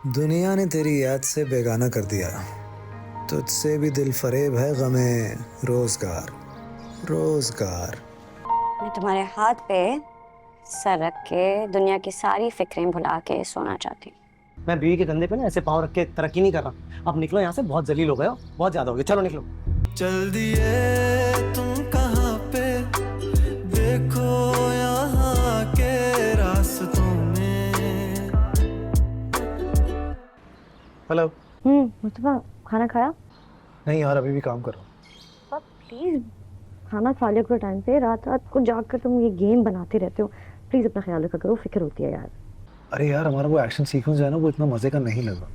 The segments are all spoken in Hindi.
दुनिया ने तेरी याद से बेगाना कर दिया, तुझसे भी दिल फरेब है गमे रोजगार रोजगार। मैं तुम्हारे हाथ पे सर रख के दुनिया की सारी फिक्रें भुला के सोना चाहती हूँ। मैं बीवी के कंधे पे ना ऐसे पाँव रख के तरक्की नहीं कर रहा। अब निकलो यहाँ से, बहुत जलील हो गए हो, बहुत ज्यादा हो गया। चलो निकलो। चल दिए तुम कहाँ पे, देखो यहाँ के रास्तों में। हेलो। मुस्तफा, खाना खाया? नहीं यार, अभी भी काम कर रहा हूँ। प्लीज खाना खा लिया करो टाइम पे। रात रात को जाकर तुम ये गेम बनाते रहते हो। प्लीज अपना ख्याल रखा करो, फिक्र होती है यार। अरे यार, हमारा वो एक्शन सीक्वेंस है ना, वो इतना मजे का नहीं लगा।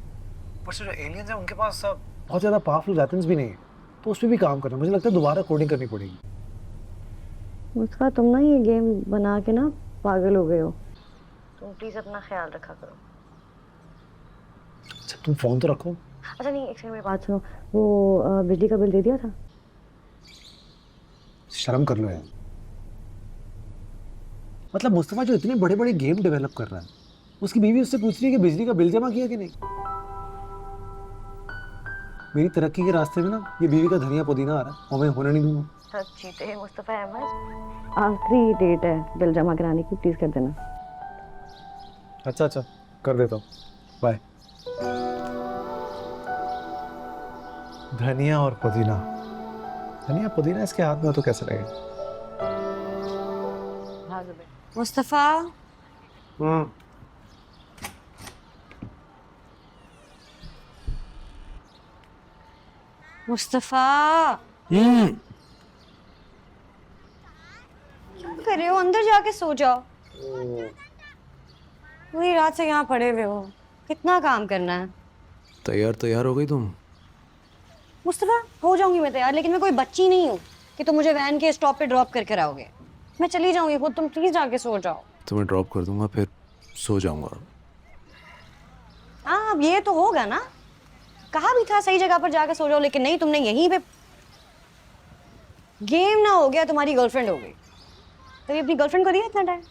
पर जो एलियंस है उनके पास सब बहुत ज्यादा पावरफुल वेपन्स भी नहीं है, तो उस पर भी काम करना मुझे लगता है दोबारा कोडिंग करनी पड़ेगी। मुस्तफा, तुम ना ये गेम बना के ना पागल हो गए हो। तुम प्लीज अपना ख्याल रखा करो। अच्छा तुम फोन तो रखो। अच्छा नहीं, एक सेकंड मेरी बात सुनो। वो बिजली का बिल दे दिया था? शर्म कर लो यार। मतलब मुस्तफा जो इतने बड़े बड़े गेम डेवलप कर रहा है, उसकी बीवी उससे पूछ रही है कि बिजली का बिल जमा किया कि नहीं। मेरी तरक्की के रास्ते में ना ये बीवी का धनिया पुदीना आ रहा है, और मैं होने नहीं दूंगा। सब जीते हैं मुस्तफा अहमद। आखिरी डेट है बिल जमा कराने की, प्लीज कर देना। अच्छा अच्छा, कर देता हूँ। बाय। धनिया और पुदीना, धनिया पुदीना इसके हाथ में हो तो कैसे लगेगा। मुस्तफा, मुस्तफा क्या कर रहे हो? अंदर जाके सो जाओ। पूरी रात से यहाँ पड़े हुए हो, कितना काम करना है। तैयार हो गई तुम? मुस्तफा, हो जाऊंगी मैं तैयार, लेकिन मैं कोई बच्ची नहीं हूँ कि तुम मुझे वैन के स्टॉप पे ड्रॉप करके आओगे। मैं चली जाऊंगी खुद, तुम प्लीज जाके सो जाओ। तुम्हें ड्रॉप कर दूंगा, फिर सो जाऊंगा। हाँ, अब ये तो होगा ना। कहा भी था सही जगह पर जाकर सो जाओ, लेकिन नहीं, तुमने यहीं पे गेम ना हो गया, तुम्हारी गर्लफ्रेंड हो गई। तो अपनी गर्लफ्रेंड को दिया इतना टाइम?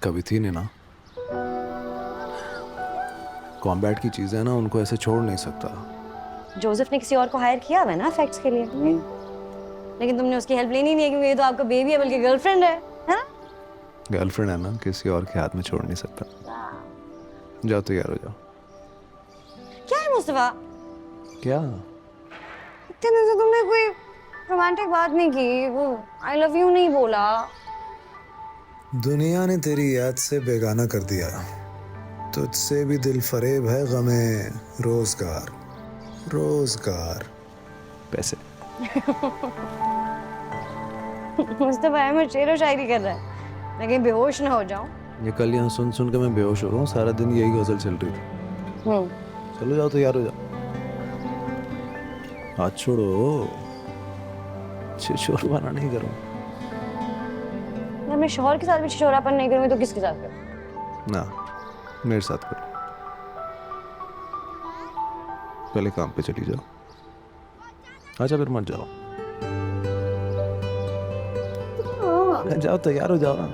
कभी थी नहीं ना। कॉम्बैट की चीजें हैं ना, उनको ऐसे छोड़ नहीं सकता। जोसेफ ने किसी और को हायर किया हुआ है ना फैक्ट्स के लिए। लेकिन तुमने उसकी हेल्प लेनी नहीं है, क्योंकि ये तो आपका बेबी है, बल्कि गर्लफ्रेंड है ना? गर्लफ्रेंड है ना, किसी और के हाथ में छोड़ नहीं सकता। जाओ तैयार हो जाओ। क्या है मुस्तफा? क्या? इतने दिन से तुमने कोई रोमांटिक बात नहीं की, वो आई लव यू नहीं बोला। दुनिया ने तेरी याद से बेगाना कर दिया, तुझसे भी दिल फरेब है गमे रोजगार रोजगार। पैसे मुस्तफा अहमद शेरो शायरी कर रहा है, मैं कहीं बेहोश ना हो जाऊं। ये कल यहाँ सुन सुन के मैं बेहोश हो रहा हूँ। सारा दिन यही गजल चल रही थी। चलो जाओ तैयार हो जाओ। हाथ छोड़ो, छिछोरवाना नहीं करो। मैं अपने शौहर के साथ भी छिछोरापन नहीं करूंगी तो किसके साथ करूं? ना, मेरे साथ करो। पहले काम पे चली जाओ। अच्छा फिर मत जाओ। जाओ तैयार हो जाओ ना।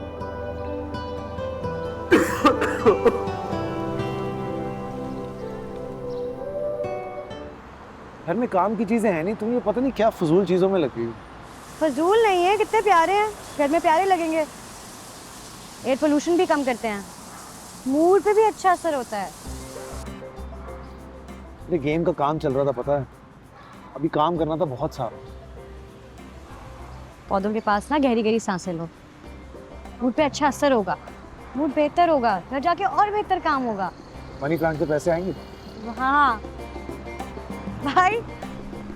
घर में काम की चीजें हैं नहीं, तुम ये पता नहीं क्या फजूल चीजों में लगी हो। फजूल नहीं है, कितने प्यारे हैं, घर में प्यारे लगेंगे। एयर पोल्यूशन भी कम करते हैं, मूड पे भी अच्छा असर होता है। ये गेम का काम चल रहा था, पता है, अभी काम करना था बहुत सारा। पौधों के पास ना गहरी गहरी सांसें लो, मूड पे अच्छा असर होगा, मूड बेहतर होगा, घर जाके और बेहतर काम होगा। मनी प्लांट के पैसे आएंगे। हाँ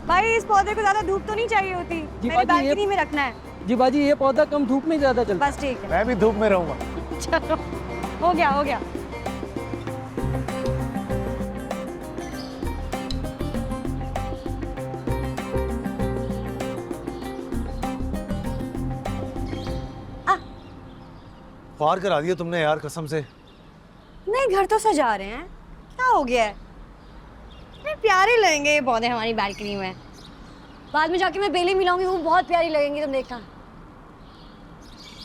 भाई, इस पौधे को ज्यादा धूप तो नहीं चाहिए होती, मेरे बालकनी में रखना है। जी बाजी, ये पौधा कम धूप में ज्यादा चलता है। बस ठीक है, मैं भी धूप में रहूंगा। चलो हो गया। ख्वार करा दिया तुमने यार, कसम से। नहीं, घर तो सजा रहे हैं, क्या हो गया है? इतने प्यारे लगेंगे ये पौधे हमारी बालकनी में। बाद में जाके मैं बेलें मिलाऊंगी, वो बहुत प्यारी लगेंगी, तुम देखना।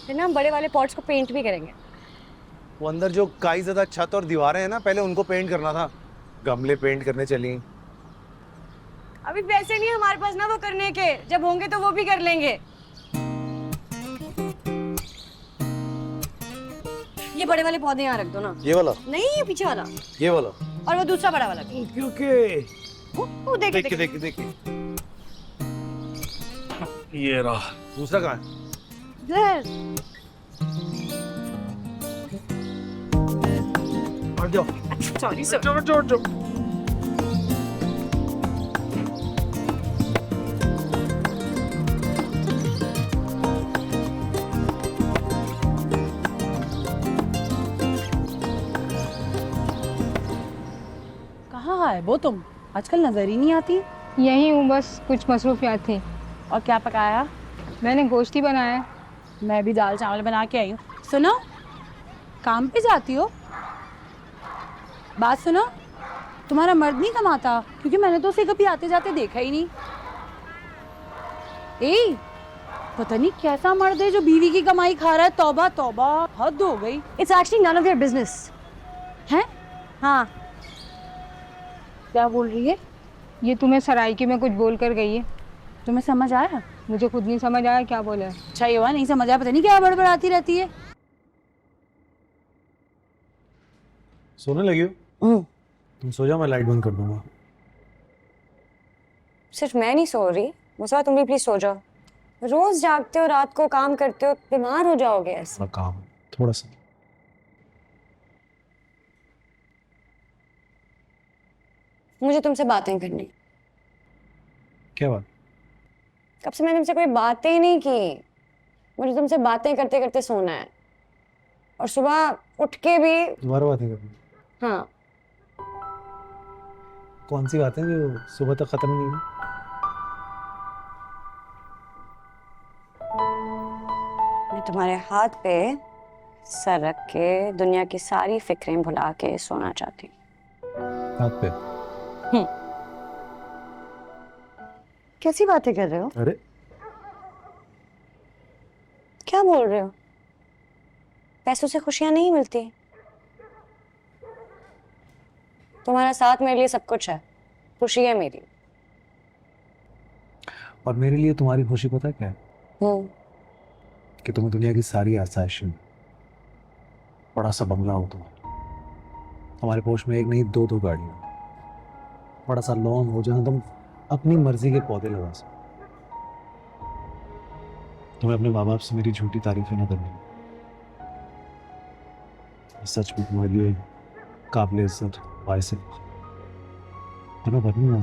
फिर ना हम बड़े वाले पॉट्स को पेंट भी करेंगे। वो अंदर जो काई ज़्यादा छत और दीवारें हैं ना, पहले उनको पेंट करना था। गमले पेंट करने चली। अभी पैसे नहीं हमारे पास ना वो करने के, जब होंगे तो वो भी कर लेंगे। ये बड़े वाले पौधे यहाँ रख दो ना। ये वाला? नहीं, ये पीछे वाला ये वाला और वो दूसरा बड़ा वाला भी। ओके। वो देखिए देखिए ये रहा। दूसरा कहाँ है? इधर। और जाओ। Sorry sir. जो कहाँ है वो तुम? आजकल नजर ही नहीं आती। यही हूँ, बस कुछ मसरूफियात थी। और क्या पकाया? मैंने गोश्ती बनाया। मैं भी दाल चावल बना के आई हूँ। सुनो, काम पे जाती हो? बात सुनो, तुम्हारा मर्द नहीं कमाता? क्योंकि मैंने तो उसे कभी आते जाते देखा ही नहीं। ए, पता नहीं कैसा मर्द है जो बीवी की कमाई खा रहा है। तौबा तौबा, हद हो गई। It's actually none of your business. हैं? हाँ। क्या बोल रही है? ये तुम्हें सराइकी में कुछ बोल कर गई है। तुम्हें समझ आया? मुझे खुद नहीं समझ आया क्या बोला है। अच्छा ये हुआ नहीं समझ आया, पता नहीं क्या बड़बड़ाती रहती है। सोने लगी हो? तुम सो जाओ, मैं लाइट बंद कर दूंगा। सिर्फ मैं नहीं सो रही, मुझसे तुम भी प्लीज सो जाओ। रोज जागते हो, रात को काम करते हो, बीमार हो जाओगे ऐसे। थोड़ा काम, थोड़ा सा। मुझे तुमसे बातें करनी। क्या बात? कब से मैंने तुमसे कोई बातें ही नहीं की। मुझे तुमसे बातें करते करते सोना है और सुबह उठ के भी। दोबारा बातें करनी? हाँ। कौन सी बातें जो सुबह तक खत्म नहीं हुई? मैं तुम्हारे हाथ पे सर रख के दुनिया की सारी फिक्रें भुला के सोना चाहती हूँ। हाथ पे? कैसी बातें कर रहे हो? अरे क्या बोल रहे हो? पैसों से खुशियां नहीं मिलती। तुम्हारा साथ मेरे लिए सब कुछ है, खुशी है मेरी। और मेरे लिए तुम्हारी खुशी पता क्या है? कि तुम्हें दुनिया की सारी आसाइशें, बड़ा सा बंगला हो तुम्हारा, हमारे पोश में एक नहीं दो दो गाड़ियां, बड़ा सा लॉन हो जहाँ तुम अपनी मर्जी के पौधे लगा सको, तुम्हें अपने माँ बाप से मेरी झूठी तारीफें न करनी। सच में तुम्हारे लिए काबिल इज्जत वाइस है, मैं बनूंगा।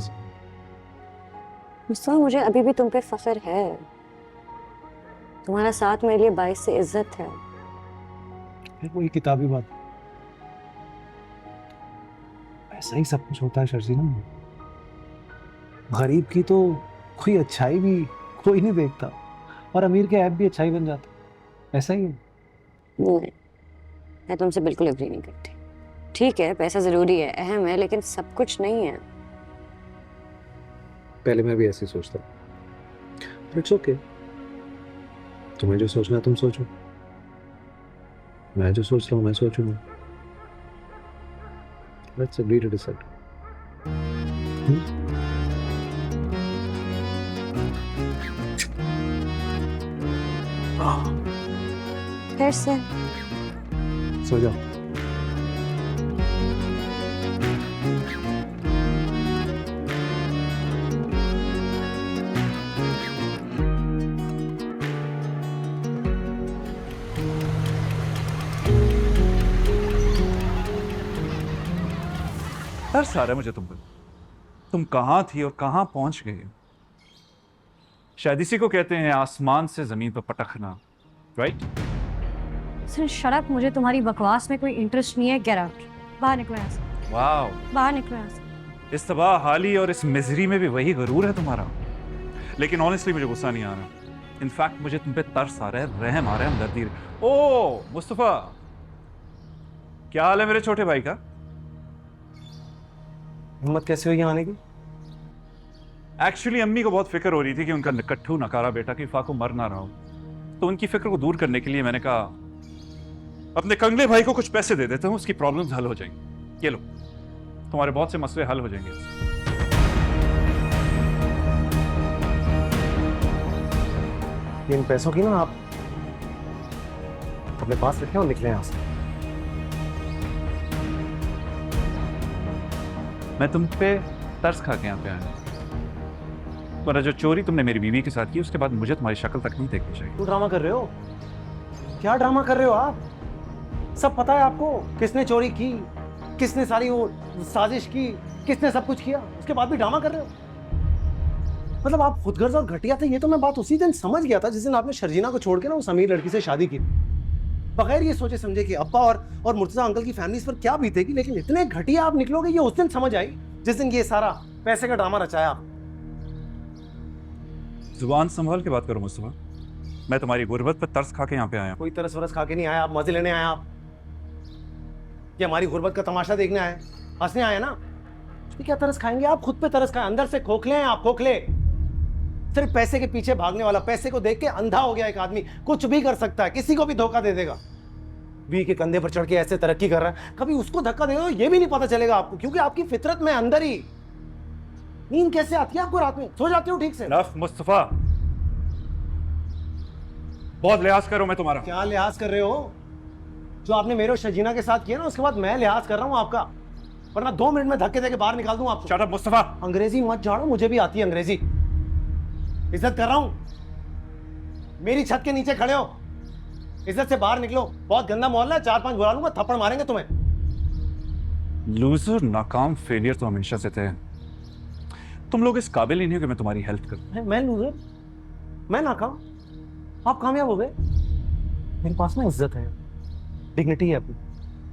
मुस्तफा, मुझे अभी भी तुम पे फख्र है। तुम्हारा साथ मेरे लिए बाइस से इज्जत है। फिर वही किताबी बात, ऐसा ही सब कुछ होता है शर्जीना। गरीब की तो कोई अच्छाई भी कोई नहीं देखता और अमीर के ऐप भी अच्छाई बन जाता। ऐसा ही है। नहीं, मैं तुमसे बिल्कुल एग्री नहीं करती। ठीक है, पैसा जरूरी है, अहम है, लेकिन सब कुछ नहीं है। पहले मैं भी ऐसे सोचता, इट्स ओके। तुम्हें जो सोचना है तुम सोचो, मैं जो सोच रहा हूँ मैं सोचूंगा। Let's agree to decide. फिर से सो जाओ। तरस आ रहा है मुझे तुम पर। तुम कहाँ थी और कहाँ पहुंच गई? शायद इसी को कहते हैं आसमान से जमीन पर पटकना, राइट? शट अप, मुझे तुम्हारी बकवास में कोई इंटरेस्ट नहीं है। गेट आउट, बाहर निकलो यहाँ से। वाओ, बाहर निकलो यहाँ से। इस तबाह हाली और इस मिजरी में भी वही गरूर है तुम्हारा। लेकिन ऑनेस्टली मुझे गुस्सा नहीं आ रहा। इनफैक्ट मुझे तुम पे तरस आ रहा है, रहम आ रहा है, हमदर्दी। ओ मुस्तफा, क्या हाल है मेरे छोटे भाई का? हिम्मत कैसे हुई आने की? एक्चुअली अम्मी को बहुत फिक्र हो रही थी कि उनका निकट्ठू नकारा बेटा कि फाको मर ना रहा हो। तो उनकी फिक्र को दूर करने के लिए मैंने कहा अपने कंगले भाई को कुछ पैसे दे देता हूँ, उसकी प्रॉब्लम्स हल हो जाएंगी। ये लो, तुम्हारे बहुत से मसले हल हो जाएंगे इससे। इन पैसों की ना आप अपने पास रखें और निकले यहाँ से। मैं तुम पे तरस खा के यहाँ पे आया, वरना जो चोरी तुमने मेरी बीवी के साथ की उसके बाद मुझे तुम्हारी शक्ल तक नहीं देखनी चाहिए। क्यों ड्रामा कर रहे हो? क्या ड्रामा कर रहे हो आप? सब पता है आपको किसने चोरी की, किसने सारी वो साजिश की, किसने सब कुछ किया, उसके बाद भी ड्रामा कर रहे हो। मतलब आप खुदगर्ज और घटिया थे, ये तो मैं बात उसी दिन समझ गया था जिस दिन आपने शर्जीना को छोड़ के ना उस अमीर लड़की से शादी की, बगैर ये सोचे समझे कि अब्बा और मुर्तजा अंकल की फैमिलीज पर क्या बीतेगी। लेकिन इतने घटिया आप निकलोगे ये उस दिन समझ आई जिस दिन ये सारा पैसे का ड्रामा रचाया आप। जुबान संभाल के बात करो मुस्तफा, मैं तुम्हारी गुर्बत पर तरस खा के यहाँ पे आया। कोई तरस वरस खा के नहीं आया, आप मजे लेने आए आप। ये हमारी गुर्बत का तमाशा देखने आए, हंसने आए ना। क्या तरस खाएंगे आप? खुद पे तरस खाए, अंदर से खोखले हैं आप, खोखले। सिर्फ पैसे के पीछे भागने वाला, पैसे को देख के अंधा हो गया एक आदमी, कुछ भी कर सकता है, किसी को भी धोखा दे देगा। वी के कंधे पर चढ़ के ऐसे तरक्की कर रहा है, कभी उसको धक्का देगा ये भी नहीं पता चलेगा आपको, क्योंकि आपकी फितरत में अंदर ही। नींद कैसे आती है आपको रात में? सो जाते हो ठीक से? नफ मुस्तफा, बहुत लिहाज करो मैं तुम्हारा। क्या लिहाज कर रहे हो? जो आपने मेरे और शजीना के साथ किया ना, उसके बाद मैं लिहाज कर रहा हूँ आपका, वरना 2 मिनट में धक्के देके बाहर निकाल दूं आपको। Shut up Mustafa. अंग्रेजी मत झाड़ो, मुझे भी आती है अंग्रेजी। इज्जत कर रहा हूं, मेरी छत के नीचे खड़े हो, इज्जत से बाहर निकलो। बहुत गंदा मोहल्ला है, 4-5 बुला लूंगा, थप्पड़ मारेंगे तुम्हें। लूजर, नाकाम, फेलियर तो हमेशा से थे। तुम लोग इस काबिल ही नहीं हो कि मैं तुम्हारी हेल्प करूं। मैं लूजर? मैं नाकाम? आप कामयाब हो गए। मेरे पास ना इज्जत है, डिग्निटी है अपनी।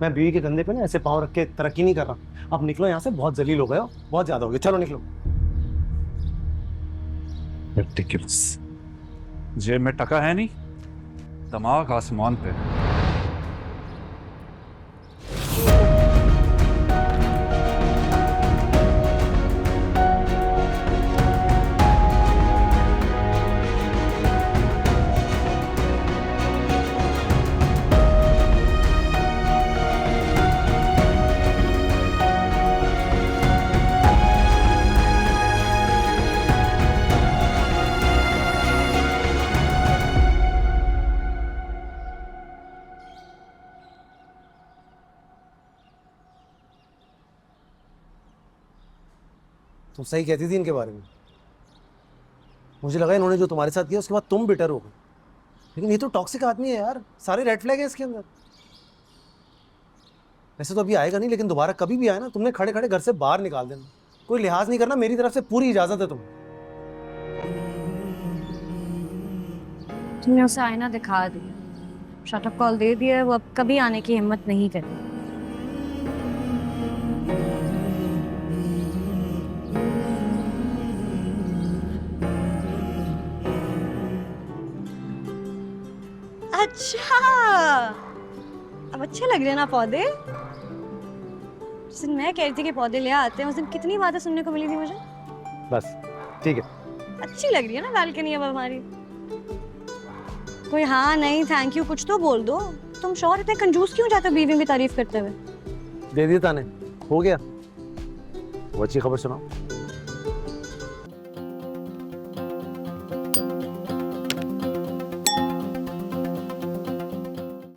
मैं बीवी के कंधे पे ना ऐसे पाँव रख के तरक्की नहीं कर रहा। अब निकलो यहाँ से, बहुत जलील हो गए हो, बहुत ज्यादा हो गया, चलो निकलो। Ridiculous। जेब में टका है नहीं, दिमाग आसमान पे। तुम सही कहती थी इनके बारे में। मुझे लगा इन्होंने जो तुम्हारे साथ किया उसके बाद तुम बिटर हो गए, लेकिन ये तो टॉक्सिक आदमी है यार, सारे रेड फ्लैग है इसके अंदर। वैसे तो अभी आएगा नहीं, लेकिन दोबारा कभी भी आए ना, तुमने खड़े खड़े घर से बाहर निकाल देना, कोई लिहाज नहीं करना, मेरी तरफ से पूरी इजाजत है तुम्हें। तुमने उसे आईना दिखा दिया, शटअप कॉल दे दिया, वो अब कभी आने की हिम्मत नहीं करेगी। अच्छा, अब अच्छे लग रहे हैं ना पौधे। जिस दिन मैं कह रही थी कि पौधे ले आते हैं, उस दिन कितनी बातें सुनने को मिली थी मुझे। बस ठीक है, अच्छी लग रही है ना बालकनी अब हमारी। कोई हाँ नहीं थैंक यू कुछ तो बोल दो। तुम शौहर इतने कंजूस क्यों जाते हो बीवियों की तारीफ करते हुए? दे दिया ताने, हो गया। वो अच्छी खबर सुनाओ।